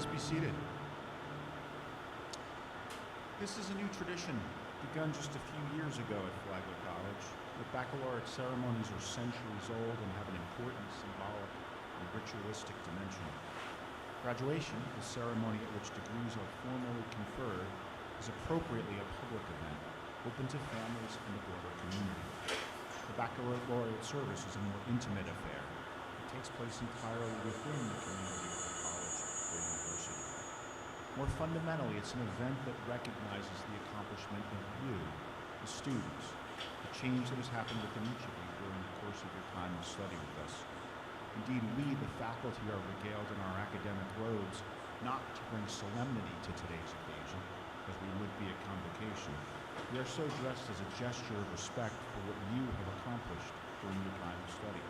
Please be seated. This is a new tradition begun just a few years ago at Flagler College. The baccalaureate ceremonies are centuries old and have an important symbolic and ritualistic dimension. Graduation, the ceremony at which degrees are formally conferred, is appropriately a public event, open to families and the broader community. The baccalaureate service is a more intimate affair. It takes place entirely within the community of the college or university. More fundamentally, it's an event that recognizes the accomplishment of you, the students, the change that has happened within each of you during the course of your time of study with us. Indeed, we, the faculty, are regaled in our academic robes, not to bring solemnity to today's occasion, as we would be at convocation. We are so dressed as a gesture of respect for what you have accomplished during your time of study.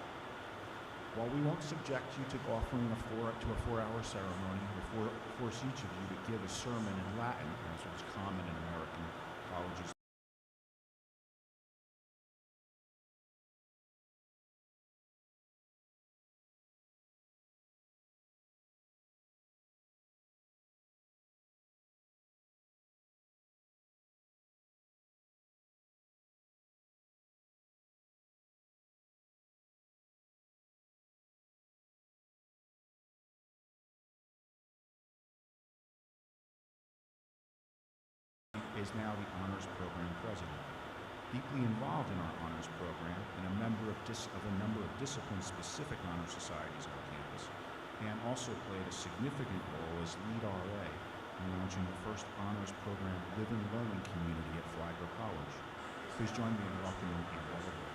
While we won't subject you to offering a 4-hour ceremony or force each of you to give a sermon in Latin, as was common in American colleges, is now the honors program president. Deeply involved in our honors program and a member of a number of discipline-specific honor societies on campus, and also played a significant role as lead RA in launching the first honors program living learning community at Flagler College. Please join me in welcoming Ann Weatherly.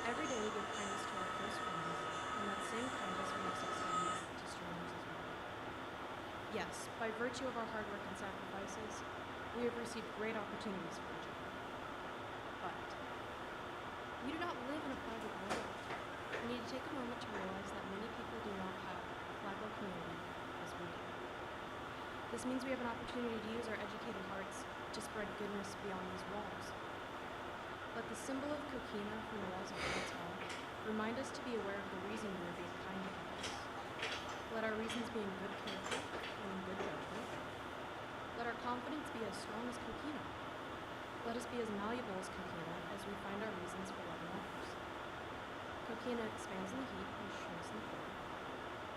Every day we give kindness to our close friends, and that same kindness we must extend to strangers as well. Yes, by virtue of our hard work and sacrifices, we have received great opportunities for each other. But we do not live in a private world. We need to take a moment to realize that many people do not have a Flagler community as we do. This means we have an opportunity to use our educated hearts to spread goodness beyond these walls. Let the symbol of coquina from the walls of God's hall remind us to be aware of the reason we are being kind to others. Let our reasons be in good character and in good judgment. Let our confidence be as strong as coquina. Let us be as malleable as coquina as we find our reasons for loving others. Coquina expands in the heat and shrinks in the cold.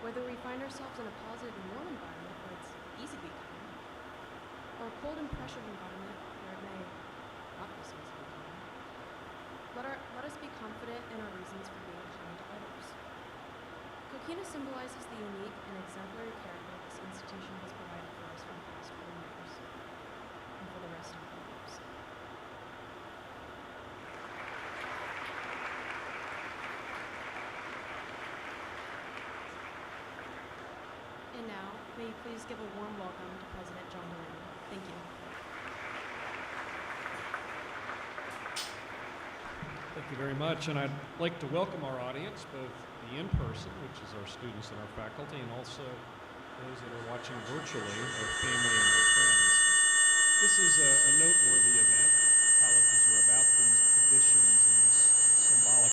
Whether we find ourselves in a positive and warm environment where it's easy to be kind, or a cold and pressured environment where it may not be so easy to be kind, let us be confident in our reasons for being kind to others. Coquina symbolizes the unique and exemplary character this institution has provided for us for the past 4 years, and for the rest of our lives. And now, may you please give a warm welcome to President John Delaney. Thank you. Thank you very much, and I'd like to welcome our audience, both the in-person, which is our students and our faculty, and also those that are watching virtually, our family and our friends. This is a noteworthy event. Colleges are about these traditions and these symbolic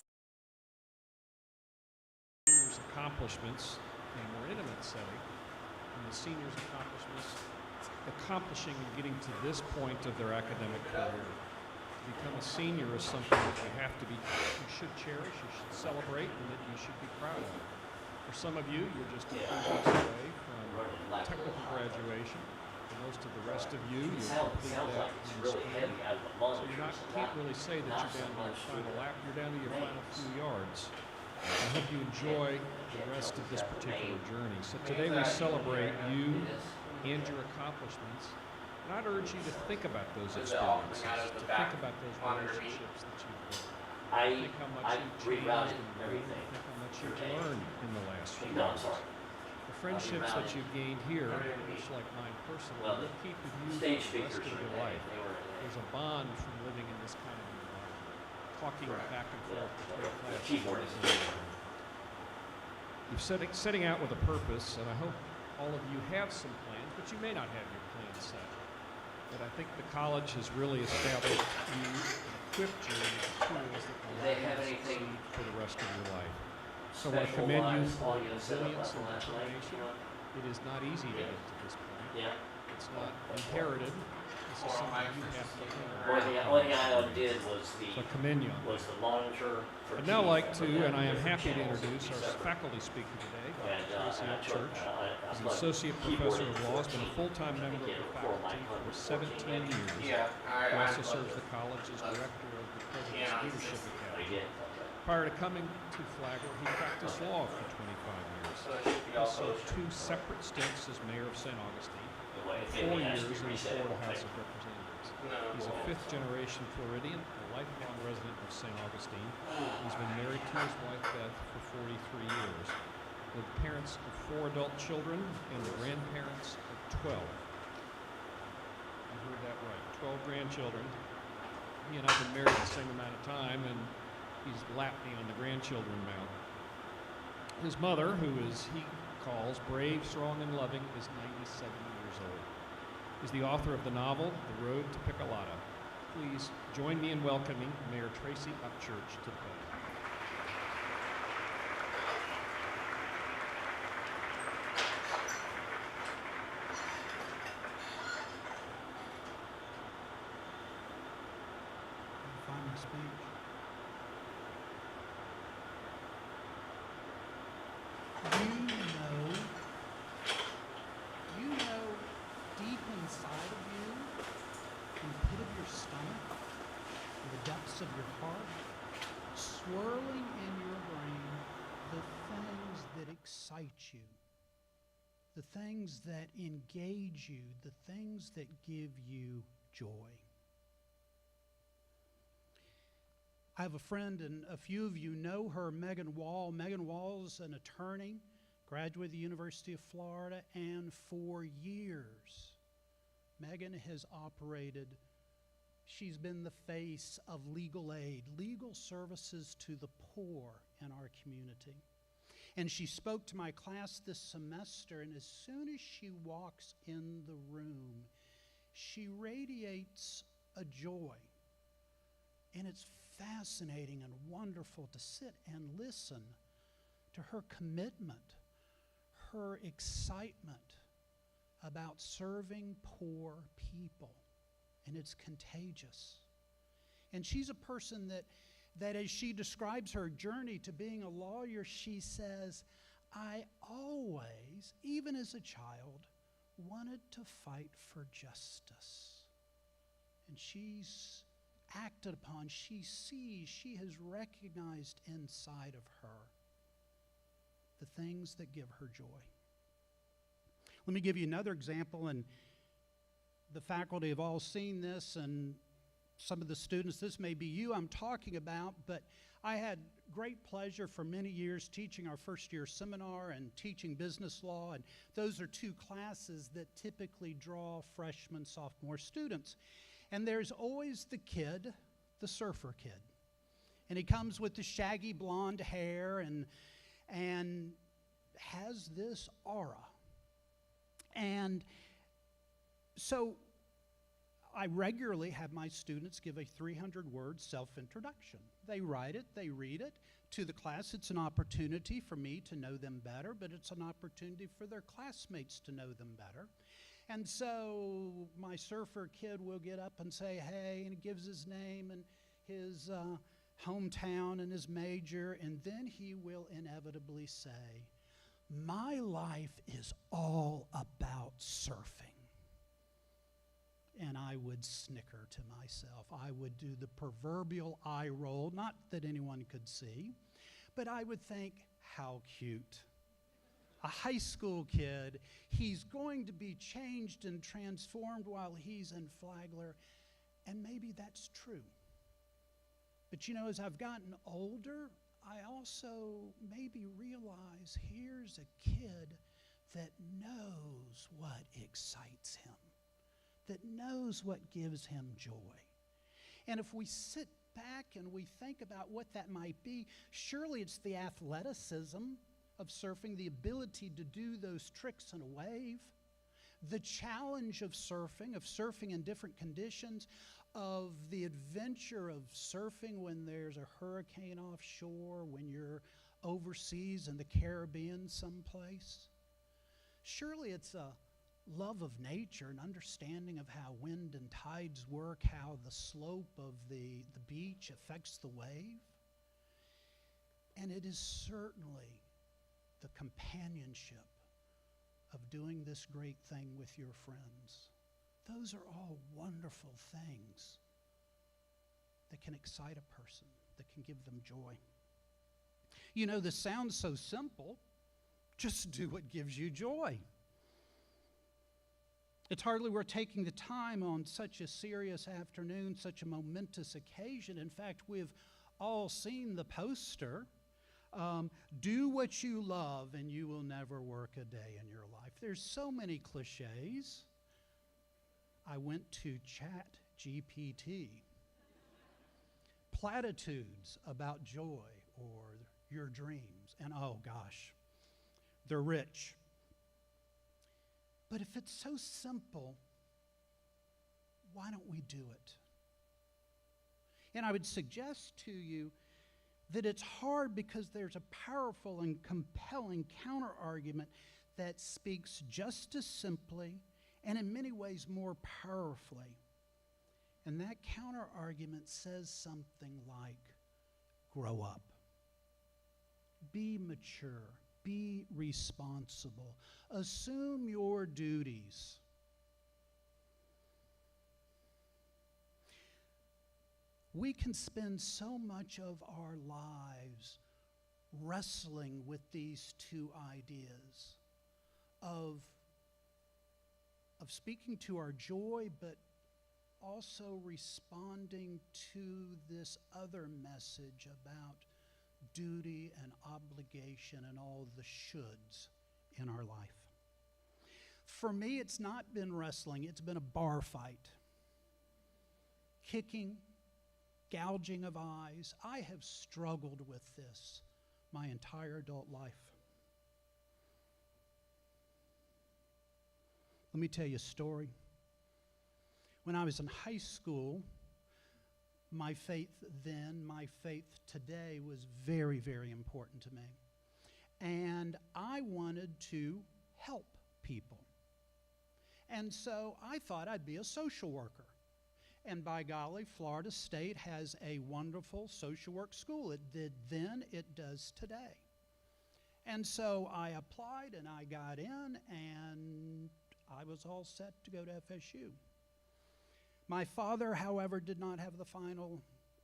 seniors' accomplishments in a more intimate setting, and the seniors' accomplishments accomplishing and getting to this point of their academic career. Become a senior is something that you should cherish, you should celebrate, and that you should be proud of. For some of you, you're just a few weeks away from technical graduation. For most of the rest of you, you'll complete that in the spring. So can't really say that you're down to your final lap, you're down to your final few yards. I hope you enjoy the rest of this particular journey. So today we celebrate you and your accomplishments. And I'd urge you to think about those experiences, to think about those relationships that you've built. Think how much you've changed and grown. Think how much you've learned in the last few years. The friendships that you've gained here, much like mine personally, will keep with you for the rest of your life. There's a bond from living in this kind of environment, talking back and forth between classes. You're setting out with a purpose, and I hope all of you have some plans, but you may not have your plans set. But I think the college has really established you and equipped you with the tools that will allow you to succeed for the rest of your life. So I want to commend you for your resilience and determination. It is not easy to get to this point. It's not inherited. This is something you have to learn. Only thing I did was So I commend you on the monitor. I'd now like to, and I am happy to introduce our faculty speaker today, Dr. Tracy Upchurch. He's an associate professor of law, has been a full-time member of the faculty for 17 years. He also serves the college as director of the President's Leadership Academy. Prior to coming to Flagler, he practiced law for 25 years. He served 2 separate stints as mayor of St. Augustine, 4 years in the Florida House of Representatives. He's a 5th-generation Floridian, a lifelong resident of St. Augustine. He's been married to his wife, Beth, for 43 years, with parents of 4 adult children and the grandparents of 12. You heard that right, 12 grandchildren. He and I have been married the same amount of time, and he's lapped me on the grandchildren mount. His mother, who he calls brave, strong, and loving, is 97 years old. He's the author of the novel, The Road to Piccolata. Please join me in welcoming Mayor Tracy Upchurch to the podium. Find my speech. You know deep inside of you, in the pit of your stomach, in the depths of your heart, swirling in your brain, the things that excite you, the things that engage you, the things that give you joy. I have a friend, and a few of you know her, Megan Wall. Megan Wall is an attorney, graduate of the University of Florida, and for years, Megan has operated, she's been the face of legal aid, legal services to the poor in our community. And she spoke to my class this semester, and as soon as she walks in the room, she radiates a joy. And it's fascinating and wonderful to sit and listen to her commitment, her excitement about serving poor people. And it's contagious. And she's a person that as she describes her journey to being a lawyer, she says, I always, even as a child, wanted to fight for justice. And she's acted upon, she sees, she has recognized inside of her the things that give her joy. Let me give you another example, and the faculty have all seen this, and some of the students, this may be you I'm talking about, but I had great pleasure for many years teaching our first-year seminar and teaching business law, and those are 2 classes that typically draw freshman, sophomore students. And there's always the kid, the surfer kid. And he comes with the shaggy blonde hair and has this aura. And so I regularly have my students give a 300-word self-introduction. They write it, they read it. To the class, it's an opportunity for me to know them better, but it's an opportunity for their classmates to know them better. And so my surfer kid will get up and say, hey, and he gives his name and his hometown and his major, and then he will inevitably say, my life is all about surfing. And I would snicker to myself. I would do the proverbial eye roll, not that anyone could see, but I would think, how cute. A high school kid, he's going to be changed and transformed while he's in Flagler, and maybe that's true. But you know, as I've gotten older, I also maybe realize here's a kid that knows what excites him, that knows what gives him joy. And if we sit back and we think about what that might be, surely it's the athleticism of surfing, the ability to do those tricks in a wave, the challenge of surfing in different conditions, of the adventure of surfing when there's a hurricane offshore, when you're overseas in the Caribbean someplace. Surely it's a love of nature, an understanding of how wind and tides work, how the slope of the beach affects the wave. And it is certainly the companionship of doing this great thing with your friends. Those are all wonderful things that can excite a person, that can give them joy. You know, this sounds so simple. Just do what gives you joy. It's hardly worth taking the time on such a serious afternoon, such a momentous occasion. In fact, we've all seen the poster. Do what you love and you will never work a day in your life. There's so many cliches. I went to ChatGPT. Platitudes about joy or your dreams. And oh gosh, they're rich. But if it's so simple, why don't we do it? And I would suggest to you that it's hard because there's a powerful and compelling counter-argument that speaks just as simply and in many ways more powerfully. And that counter-argument says something like, grow up. Be mature. Be responsible. Assume your duties. We can spend so much of our lives wrestling with these two ideas of speaking to our joy, but also responding to this other message about duty and obligation and all the shoulds in our life. For me, it's not been wrestling, it's been a bar fight. Kicking, gouging of eyes. I have struggled with this my entire adult life. Let me tell you a story. When I was in high school, my faith then, my faith today was very, very important to me. And I wanted to help people. And so I thought I'd be a social worker. And by golly, Florida State has a wonderful social work school. It did then, it does today. And so I applied and I got in and I was all set to go to FSU. My father, however, did not have the final,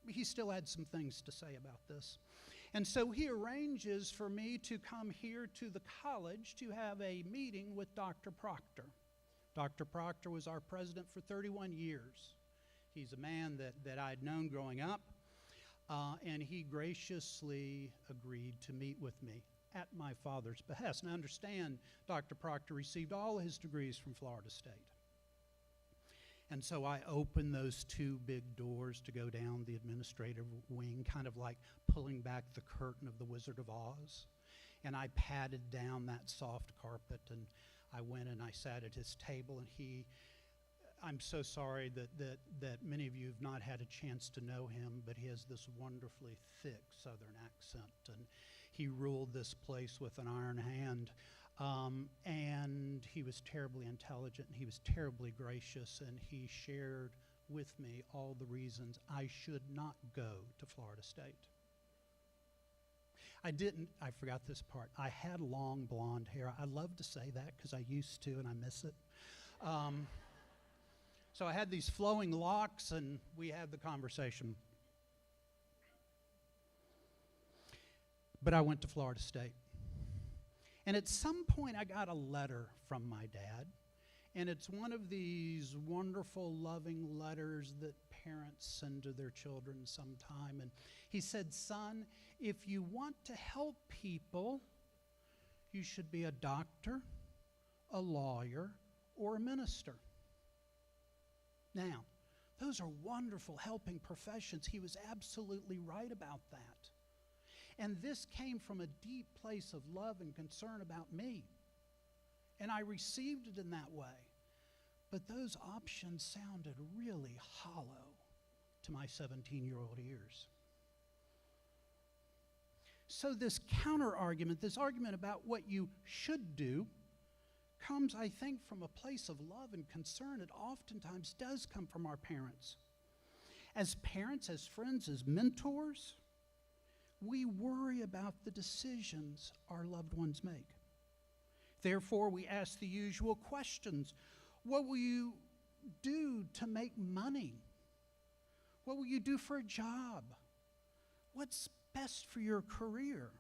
he still had some things to say about this. And so he arranges for me to come here to the college to have a meeting with Dr. Proctor. Dr. Proctor was our president for 31 years. He's a man that I'd known growing up, and he graciously agreed to meet with me at my father's behest. And I understand Dr. Proctor received all his degrees from Florida State. And so I opened those two big doors to go down the administrative wing, kind of like pulling back the curtain of the Wizard of Oz. And I patted down that soft carpet, and I went and I sat at his table, and I'm so sorry that many of you have not had a chance to know him, but he has this wonderfully thick Southern accent, and he ruled this place with an iron hand. And he was terribly intelligent, and he was terribly gracious, and he shared with me all the reasons I should not go to Florida State. I forgot this part. I had long blonde hair. I love to say that because I used to and I miss it. So I had these flowing locks, and we had the conversation. But I went to Florida State. And at some point, I got a letter from my dad. And it's one of these wonderful, loving letters that parents send to their children sometime. And he said, "Son, if you want to help people, you should be a doctor, a lawyer, or a minister." Now, those are wonderful helping professions. He was absolutely right about that. And this came from a deep place of love and concern about me. And I received it in that way. But those options sounded really hollow to my 17-year-old ears. So this counter-argument, this argument about what you should do, comes, I think, from a place of love and concern. It oftentimes does come from our parents. As parents, as friends, as mentors, we worry about the decisions our loved ones make. Therefore, we ask the usual questions. What will you do to make money? What will you do for a job? What's best for your career?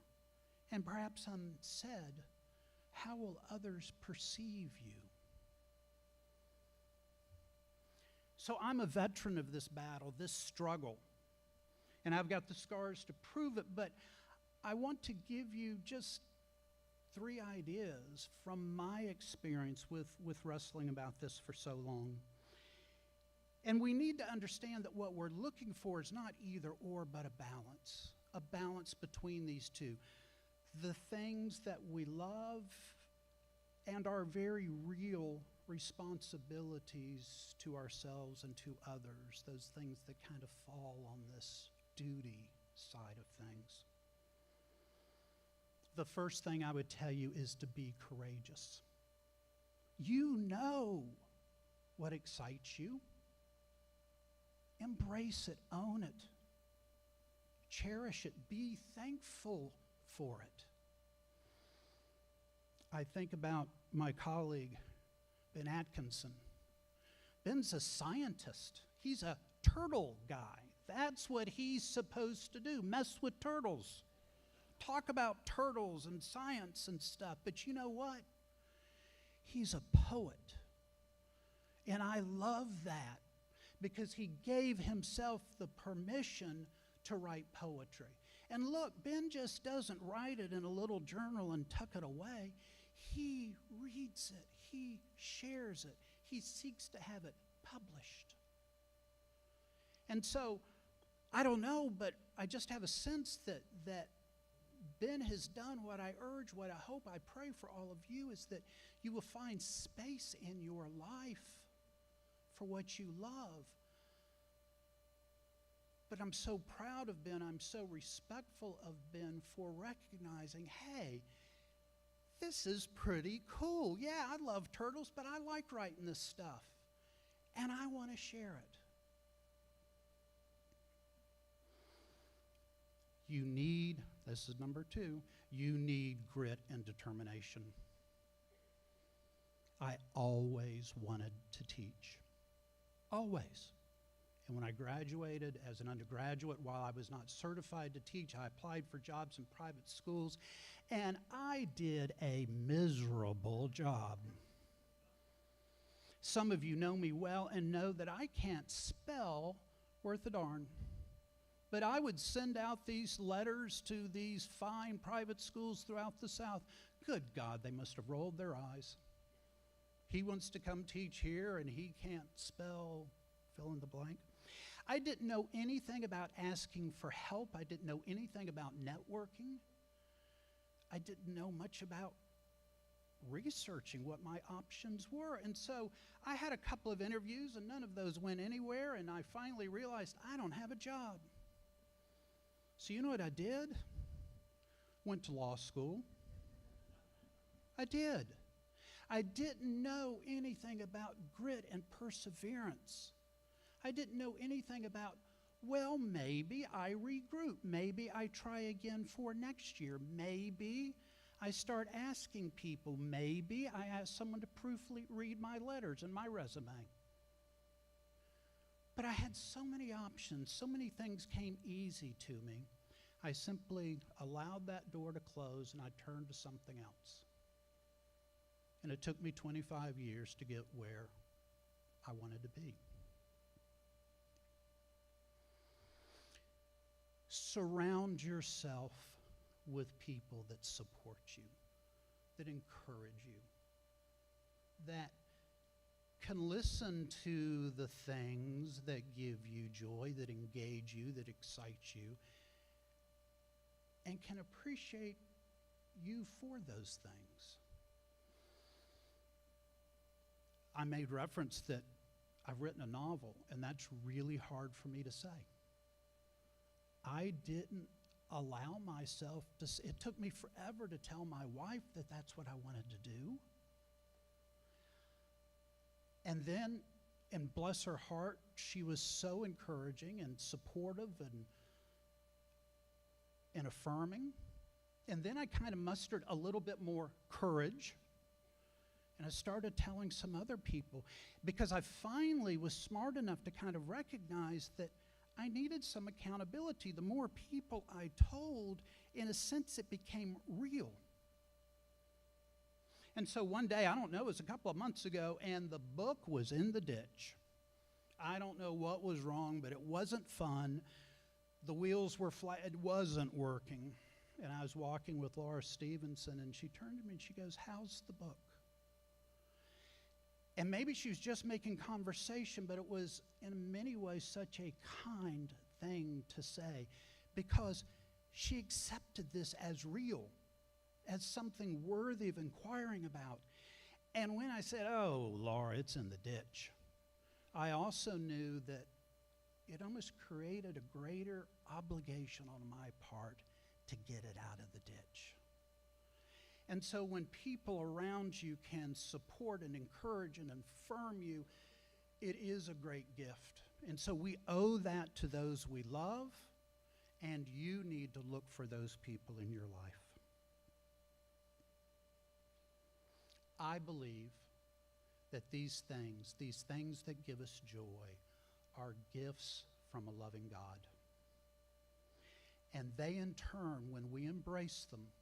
And perhaps unsaid, how will others perceive you? So I'm a veteran of this battle, this struggle. And I've got the scars to prove it, but I want to give you just 3 ideas from my experience with wrestling about this for so long. And we need to understand that what we're looking for is not either or, but a balance between these two. The things that we love and our very real responsibilities to ourselves and to others, those things that kind of fall on this duty side of things. The first thing I would tell you is to be courageous. You know what excites you. Embrace it, own it, cherish it, be thankful for it. I think about my colleague, Ben Atkinson. Ben's a scientist. He's a turtle guy. That's what he's supposed to do, mess with turtles. Talk about turtles and science and stuff. But you know what? He's a poet. And I love that because he gave himself the permission to write poetry. And look, Ben just doesn't write it in a little journal and tuck it away. He reads it. He shares it. He seeks to have it published. And so, I don't know, but I just have a sense that Ben has done what I urge, what I hope, I pray for all of you, is that you will find space in your life for what you love. But I'm so proud of Ben, I'm so respectful of Ben for recognizing, hey, this is pretty cool. Yeah, I love turtles, but I like writing this stuff. And I want to share it. You need, this is number 2, you need grit and determination. I always wanted to teach. Always. And when I graduated as an undergraduate, while I was not certified to teach, I applied for jobs in private schools, and I did a miserable job. Some of you know me well and know that I can't spell worth a darn. But I would send out these letters to these fine private schools throughout the South. Good God, they must have rolled their eyes. He wants to come teach here and he can't spell fill in the blank. I didn't know anything about asking for help. I didn't know anything about networking. I didn't know much about researching what my options were. And so I had a couple of interviews and none of those went anywhere, and I finally realized I don't have a job. So you know what I did? Went to law school. I did. I didn't know anything about grit and perseverance. I didn't know anything about, well, maybe I regroup. Maybe I try again for next year. Maybe I start asking people. Maybe I ask someone to proofread my letters and my resume. But I had so many options. So many things came easy to me. I simply allowed that door to close and I turned to something else. And it took me 25 years to get where I wanted to be. Surround yourself with people that support you, that encourage you, that can listen to the things that give you joy, that engage you, that excite you, and can appreciate you for those things. I made reference that I've written a novel, and that's really hard for me to say. I didn't allow myself to, it took me forever to tell my wife that that's what I wanted to do. And then, and bless her heart, she was so encouraging and supportive and affirming. And then I kind of mustered a little bit more courage. And I started telling some other people because I finally was smart enough to kind of recognize that I needed some accountability. The more people I told, in a sense, it became real. And so one day, I don't know, it was a couple of months ago, and the book was in the ditch. I don't know what was wrong, but it wasn't fun. The wheels were flat. It wasn't working. And I was walking with Laura Stevenson, and she turned to me and she goes, "How's the book?" And maybe she was just making conversation, but it was in many ways such a kind thing to say because she accepted this as real, as something worthy of inquiring about. And when I said, "Oh, Laura, it's in the ditch," I also knew that it almost created a greater obligation on my part to get it out of the ditch. And so when people around you can support and encourage and affirm you, it is a great gift. And so we owe that to those we love, and you need to look for those people in your life. I believe that these things that give us joy, are gifts from a loving God. And they, in turn, when we embrace them,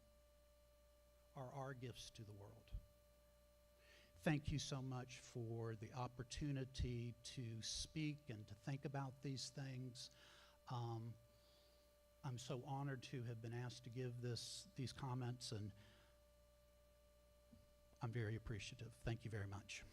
are our gifts to the world. Thank you so much for the opportunity to speak and to think about these things. I'm so honored to have been asked to give these comments, and I'm very appreciative. Thank you very much.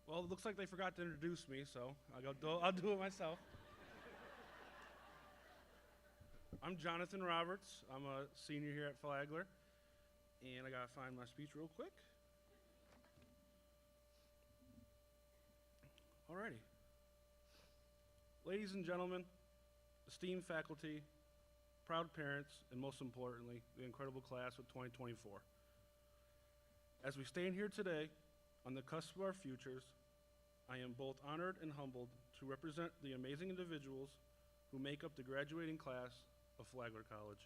Well, it looks like they forgot to introduce me, so I'll do it myself. I'm Jonathan Roberts. I'm a senior here at Flagler, and I gotta find my speech real quick. Alrighty. Ladies and gentlemen, esteemed faculty, proud parents, and most importantly, the incredible class of 2024. As we stand here today, on the cusp of our futures, I am both honored and humbled to represent the amazing individuals who make up the graduating class of Flagler College.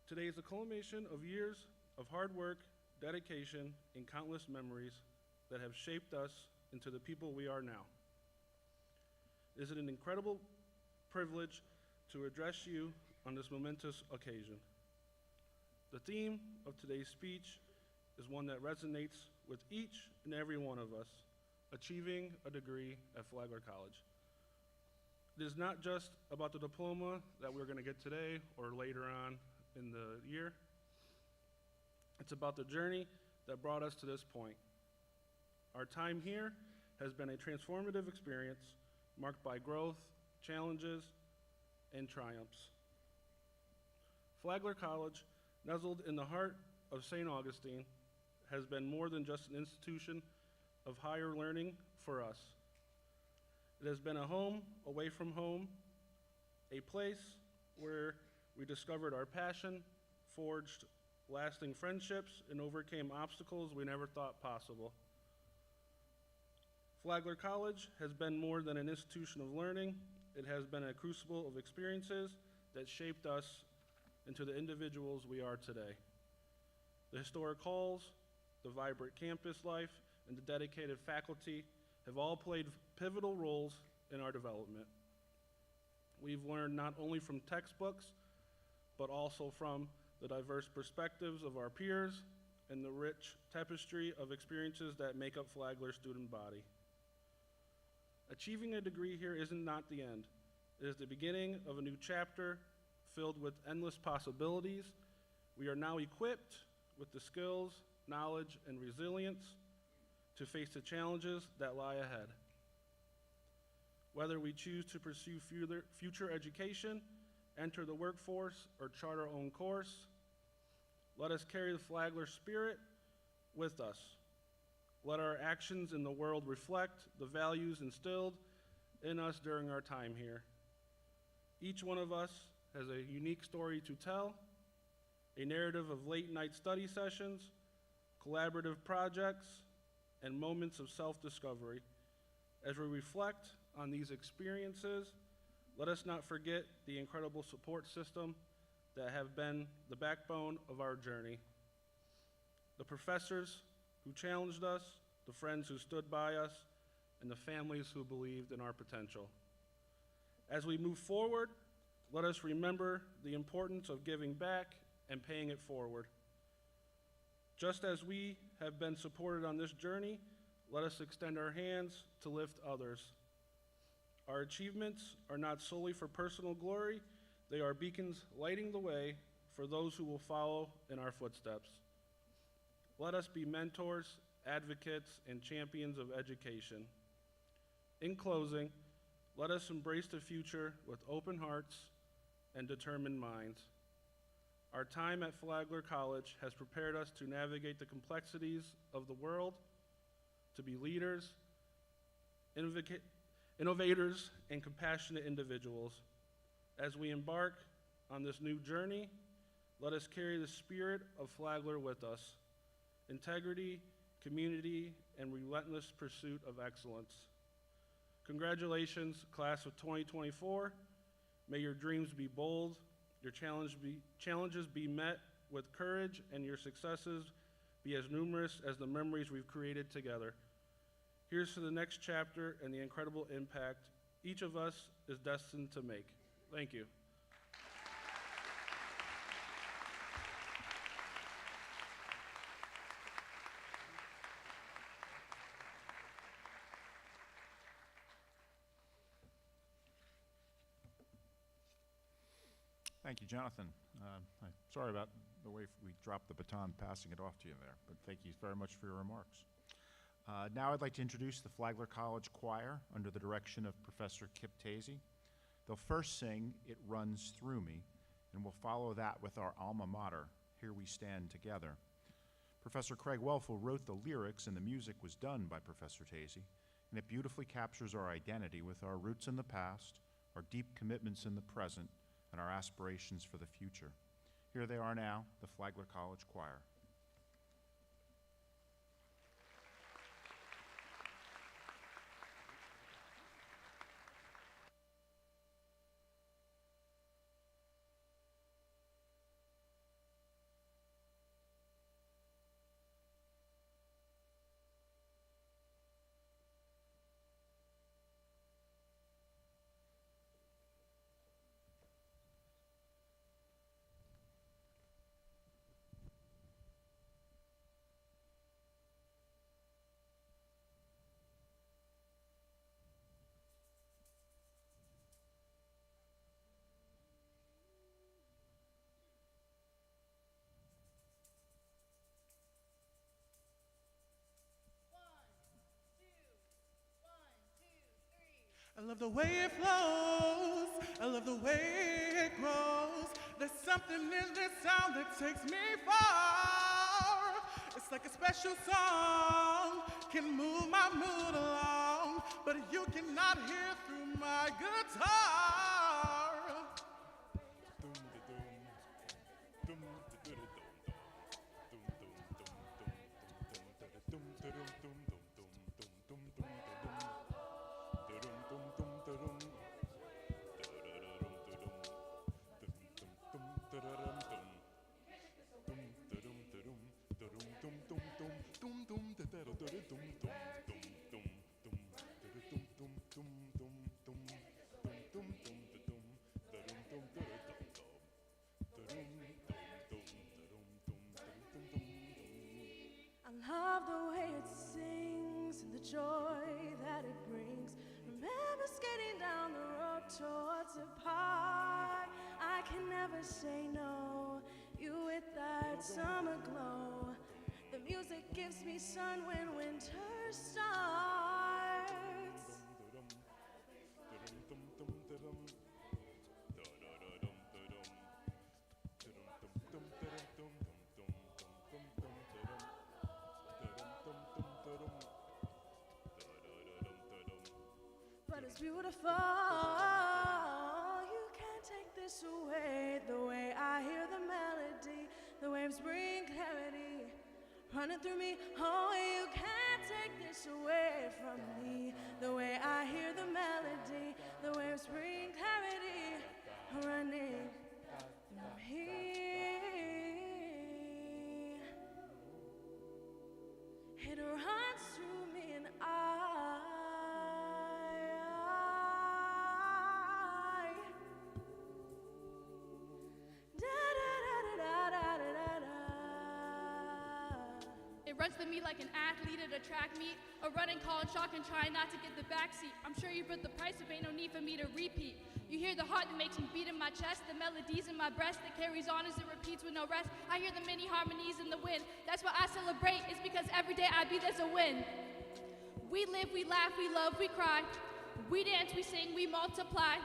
Today is a culmination of years of hard work, dedication, and countless memories that have shaped us into the people we are now. It is an incredible privilege to address you on this momentous occasion. The theme of today's speech is one that resonates with each and every one of us, achieving a degree at Flagler College. It is not just about the diploma that we're going to get today or later on in the year. It's about the journey that brought us to this point. Our time here has been a transformative experience marked by growth, challenges, and triumphs. Flagler College, nestled in the heart of St. Augustine, has been more than just an institution of higher learning for us. It has been a home away from home, a place where we discovered our passion, forged lasting friendships, and overcame obstacles we never thought possible. Flagler College has been more than an institution of learning. It has been a crucible of experiences that shaped us into the individuals we are today. The historic halls, the vibrant campus life, and the dedicated faculty have all played pivotal roles in our development. We've learned not only from textbooks, but also from the diverse perspectives of our peers and the rich tapestry of experiences that make up Flagler's student body. Achieving a degree here isn't not the end. It is the beginning of a new chapter filled with endless possibilities. We are now equipped with the skills, knowledge, and resilience to face the challenges that lie ahead. Whether we choose to pursue future education, enter the workforce, or chart our own course, let us carry the Flagler spirit with us. Let our actions in the world reflect the values instilled in us during our time here. Each one of us has a unique story to tell, a narrative of late-night study sessions, collaborative projects, and moments of self-discovery. As we reflect on these experiences, let us not forget the incredible support system that have been the backbone of our journey. The professors who challenged us, the friends who stood by us, and the families who believed in our potential. As we move forward, let us remember the importance of giving back and paying it forward. Just as we have been supported on this journey, let us extend our hands to lift others. Our achievements are not solely for personal glory, they are beacons lighting the way for those who will follow in our footsteps. Let us be mentors, advocates, and champions of education. In closing, let us embrace the future with open hearts and determined minds. Our time at Flagler College has prepared us to navigate the complexities of the world, to be leaders, innovators, and compassionate individuals. As we embark on this new journey, let us carry the spirit of Flagler with us: integrity, community, and relentless pursuit of excellence. Congratulations, class of 2024. May your dreams be bold, your challenges be met with courage, and your successes be as numerous as the memories we've created together. Here's to the next chapter and the incredible impact each of us is destined to make. Thank you. Thank you, Jonathan. I'm sorry about the way we dropped the baton passing it off to you there, but thank you very much for your remarks. Now I'd like to introduce the Flagler College Choir under the direction of Professor Kip Tazy. They'll first sing "It Runs Through Me," and we'll follow that with our alma mater, "Here We Stand Together." Professor Craig Welfel wrote the lyrics, and the music was done by Professor Tazy, and it beautifully captures our identity with our roots in the past, our deep commitments in the present, and our aspirations for the future. Here they are now, the Flagler College Choir. I love the way it flows, I love the way it grows. There's something in this sound that takes me far. It's like a special song, can move my mood along. but you cannot hear through my guitar. I love the way it sings and the joy that it brings. Remember skating down the road towards the park. I can never say no. You with that summer glow. The music gives me sun when winter starts. But it's beautiful. You can't take this away. The way I hear the melody, the waves bring clarity running through me. Oh, you can't take this away from me. The way I hear the melody, the waves bring clarity running through me. It runs through me and It runs through me like an athlete at a track meet, a running call and shock and trying not to get the backseat. I'm sure you put the price up, ain't no need for me to repeat. You hear the heart that makes me beat in my chest, the melodies in my breast that carries on as it repeats with no rest. I hear the many harmonies in the wind. That's why I celebrate, it's because every day I beat there's a win. We live, we laugh, we love, we cry. We dance, we sing, we multiply.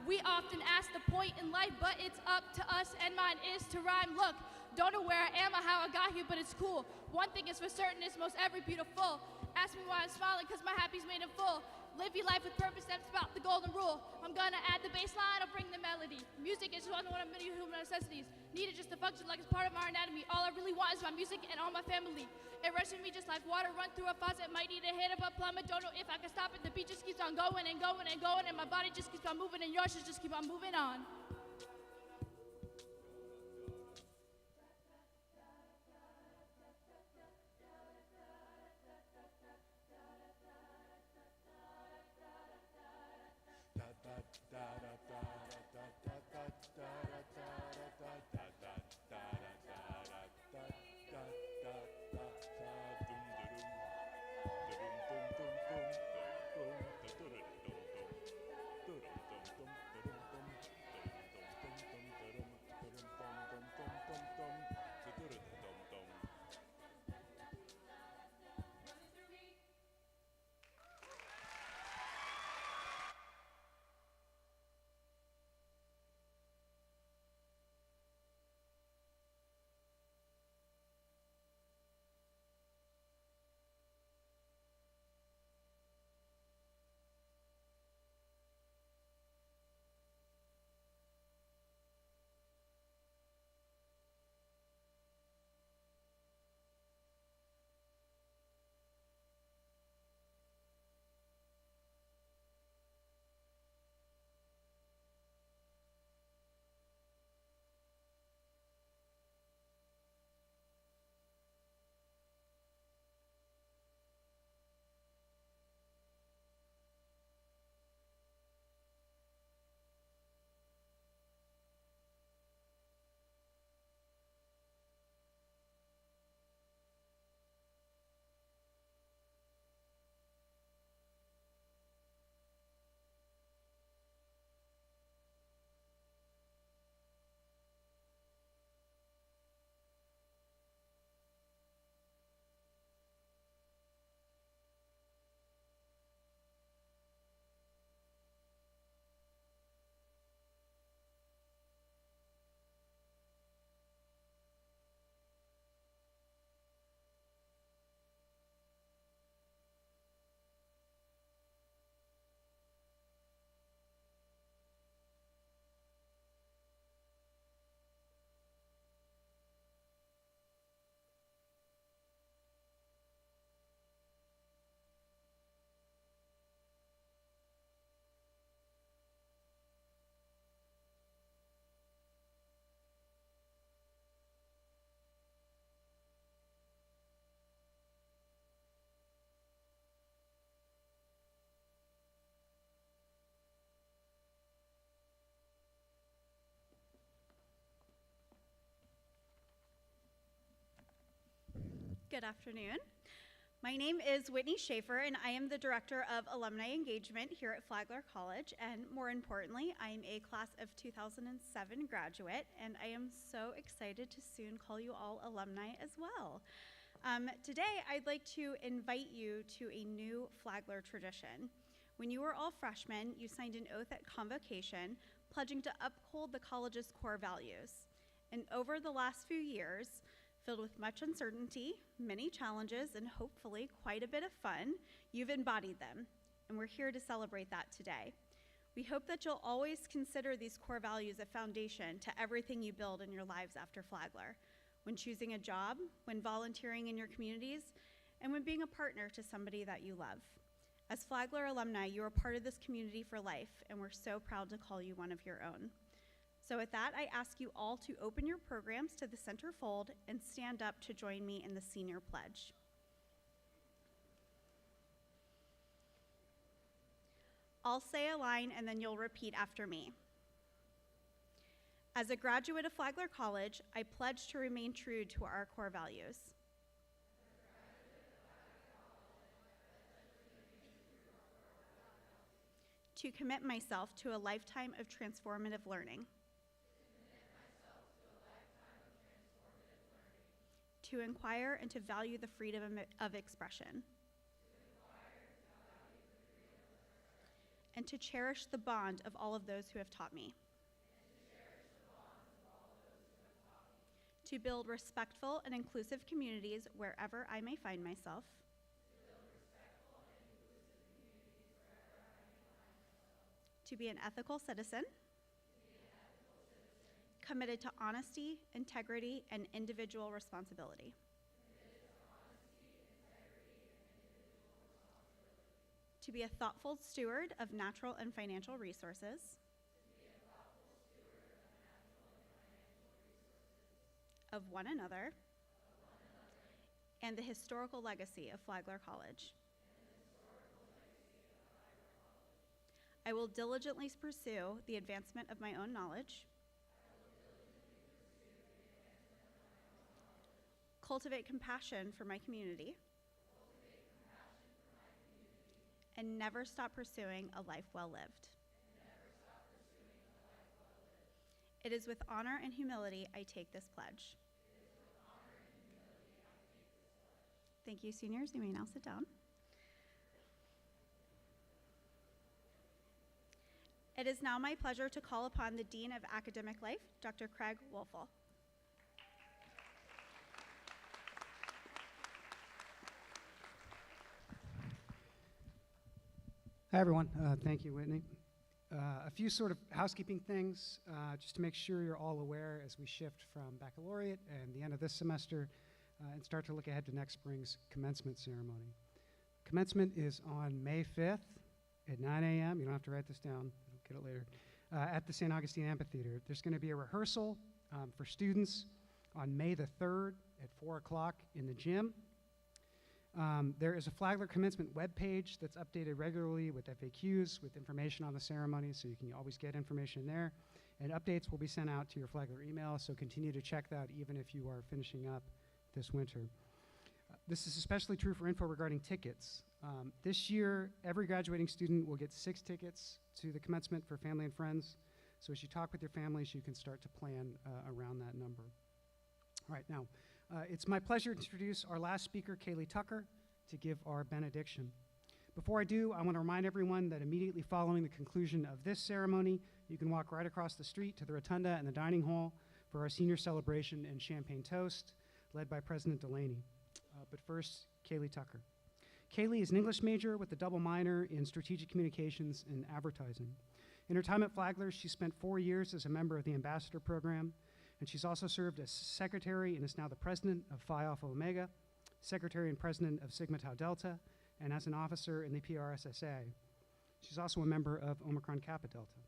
We often ask the point in life, but it's up to us, and mine is to rhyme. Look, don't know where I am or how I got here, but it's cool. One thing is for certain, it's most every beautiful. Ask me why I'm smiling, cause my happy's made in full. Live your life with purpose, that's about the golden rule. I'm gonna add the bass line, I'll bring the melody. Music is one of many human necessities. Needed just to function like it's part of our anatomy. All I really want is my music and all my family. It rushes me just like water run through a faucet. Might need a hit of a plumber, don't know if I can stop it. The beat just keeps on going and going and going, and my body just keeps on moving, and yours should just keep on moving on. Good afternoon. My name is Whitney Schaefer, and I am the Director of Alumni Engagement here at Flagler College. And more importantly, I am a class of 2007 graduate, and I am so excited to soon call you all alumni as well. Today, I'd like to invite you to a new Flagler tradition. When you were all freshmen, you signed an oath at convocation, pledging to uphold the college's core values. And over the last few years, filled with much uncertainty, many challenges, and hopefully quite a bit of fun, you've embodied them, and we're here to celebrate that today. We hope that you'll always consider these core values a foundation to everything you build in your lives after Flagler, when choosing a job, when volunteering in your communities, and when being a partner to somebody that you love. As Flagler alumni, you are part of this community for life, and we're so proud to call you one of your own. So with that, I ask you all to open your programs to the centerfold and stand up to join me in the senior pledge. I'll say a line and then you'll repeat after me. As a graduate of Flagler College, I pledge to remain true to our core values. To commit myself to a lifetime of transformative learning. To inquire and to value the freedom of expression. And to cherish the bond of all of those who have taught me. To build respectful and inclusive communities wherever I may find myself. To be an ethical citizen. Committed to honesty, integrity, and individual responsibility. To be a thoughtful steward of natural and financial resources. Of one another. And the historical legacy of Flagler College. I will diligently pursue the advancement of my own knowledge. Cultivate compassion for my community. And never stop pursuing a life well lived. It is with honor and humility I take this pledge. Thank you, seniors. You may now sit down. It is now my pleasure to call upon the Dean of Academic Life, Dr. Craig Wolfel. Hi, everyone. Thank you, Whitney. A few sort of housekeeping things, just to make sure you're all aware as we shift from baccalaureate and the end of this semester and start to look ahead to next spring's commencement ceremony. Commencement is on May 5th at 9 a.m. You don't have to write this down. I'll get it later. At the St. Augustine Amphitheater. There's going to be a rehearsal for students on May the 3rd at 4 o'clock in the gym. There is a Flagler Commencement webpage that's updated regularly with FAQs, with information on the ceremony, so you can always get information there. And updates will be sent out to your Flagler email, so continue to check that even if you are finishing up this winter. This is especially true for info regarding tickets. This year, every graduating student will get 6 tickets to the commencement for family and friends. So as you talk with your families, you can start to plan around that number. All right, now, it's my pleasure to introduce our last speaker, Kaylee Tucker, to give our benediction. Before I do, I want to remind everyone that immediately following the conclusion of this ceremony, you can walk right across the street to the rotunda and the dining hall for our senior celebration and champagne toast, led by President Delaney. But first, Kaylee Tucker. Kaylee is an English major with a double minor in strategic communications and advertising. In her time at Flagler, she spent 4 years as a member of the ambassador program, and she's also served as secretary and is now the president of Phi Alpha Omega, secretary and president of Sigma Tau Delta, and as an officer in the PRSSA. She's also a member of Omicron Kappa Delta.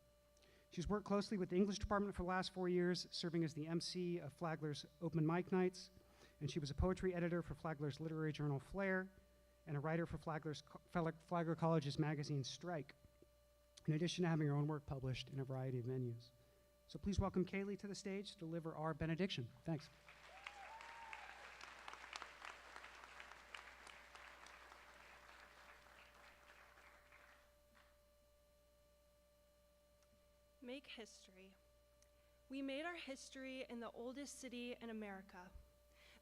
She's worked closely with the English department for the last 4 years, serving as the MC of Flagler's open mic nights, and she was a poetry editor for Flagler's literary journal Flair, and a writer for Flagler College's magazine Strike, in addition to having her own work published in a variety of venues. So please welcome Kaylee to the stage to deliver our benediction. Thanks. Make history. We made our history in the oldest city in America.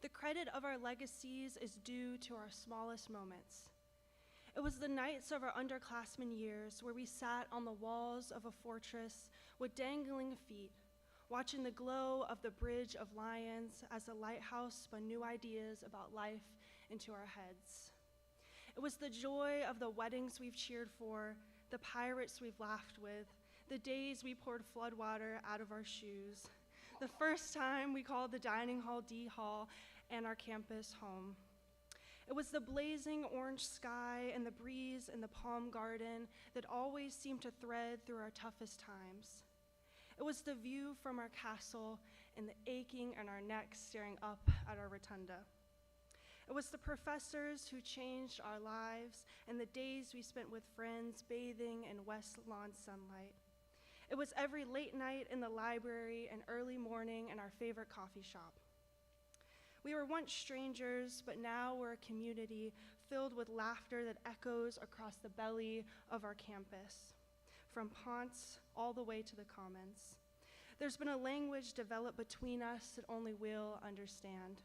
The credit of our legacies is due to our smallest moments. It was the nights of our underclassmen years where we sat on the walls of a fortress with dangling feet, watching the glow of the Bridge of Lions as the lighthouse spun new ideas about life into our heads. It was the joy of the weddings we've cheered for, the pirates we've laughed with, the days we poured floodwater out of our shoes, the first time we called the dining hall D Hall and our campus home. It was the blazing orange sky and the breeze in the palm garden that always seemed to thread through our toughest times. It was the view from our castle and the aching in our necks staring up at our rotunda. It was the professors who changed our lives and the days we spent with friends bathing in West Lawn sunlight. It was every late night in the library and early morning in our favorite coffee shop. We were once strangers, but now we're a community filled with laughter that echoes across the belly of our campus, from Ponce all the way to the Commons. There's been a language developed between us that only we'll understand.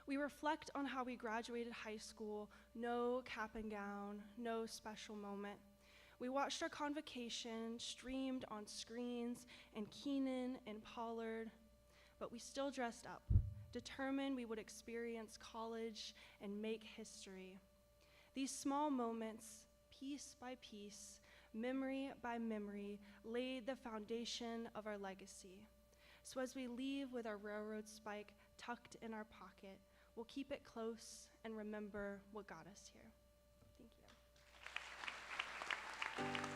We reflect on how we graduated high school, no cap and gown, no special moment. We watched our convocation streamed on screens in Keenan and Pollard, but we still dressed up, determined we would experience college and make history. These small moments, piece by piece, memory by memory, laid the foundation of our legacy. So as we leave with our railroad spike tucked in our pocket, we'll keep it close and remember what got us here. Thank you.